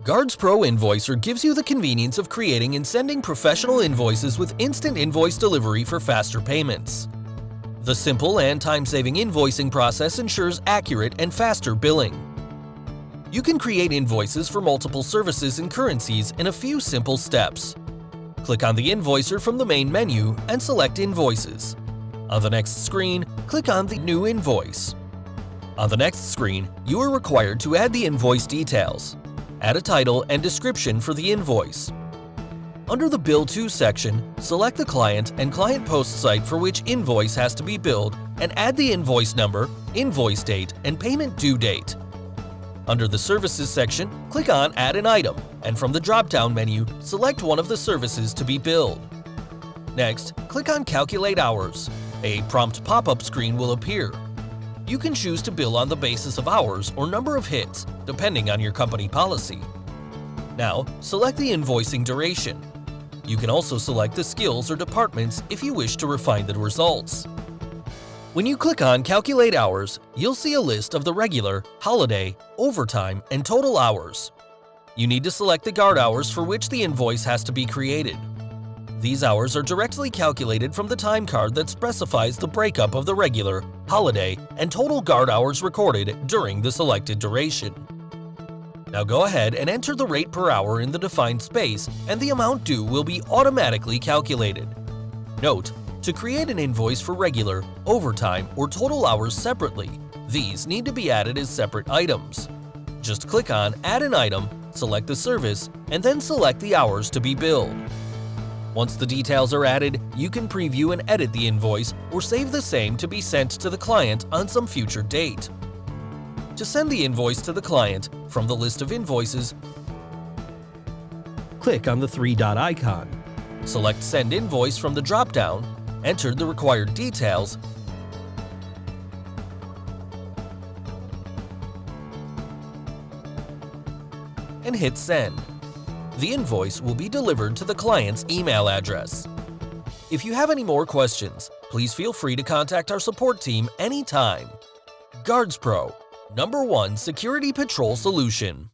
GuardsPro Invoicer gives you the convenience of creating and sending professional invoices with instant invoice delivery for faster payments. The simple and time-saving invoicing process ensures accurate and faster billing. You can create invoices for multiple services and currencies in a few simple steps. Click on the Invoicer from the main menu and select Invoices. On the next screen, click on the New Invoice. On the next screen, you are required to add the invoice details. Add a title and description for the invoice. Under the Bill To section, select the client and client post site for which invoice has to be billed and add the invoice number, invoice date, and payment due date. Under the Services section, click on Add an item, and from the drop-down menu, select one of the services to be billed. Next, click on Calculate Hours. A prompt pop-up screen will appear. You can choose to bill on the basis of hours or number of hits, depending on your company policy. Now, select the invoicing duration. You can also select the skills or departments if you wish to refine the results. When you click on Calculate Hours, you'll see a list of the regular, holiday, overtime, and total hours. You need to select the guard hours for which the invoice has to be created. These hours are directly calculated from the time card that specifies the breakup of the regular, holiday, and total guard hours recorded during the selected duration. Now go ahead and enter the rate per hour in the defined space, and the amount due will be automatically calculated. Note: to create an invoice for regular, overtime, or total hours separately, these need to be added as separate items. Just click on Add an item, select the service, and then select the hours to be billed. Once the details are added, you can preview and edit the invoice or save the same to be sent to the client on some future date. To send the invoice to the client, from the list of invoices, click on the three-dot icon. Select Send Invoice from the drop-down, enter the required details, and hit Send. The invoice will be delivered to the client's email address. If you have any more questions, please feel free to contact our support team anytime. GuardsPro, #1 security patrol solution.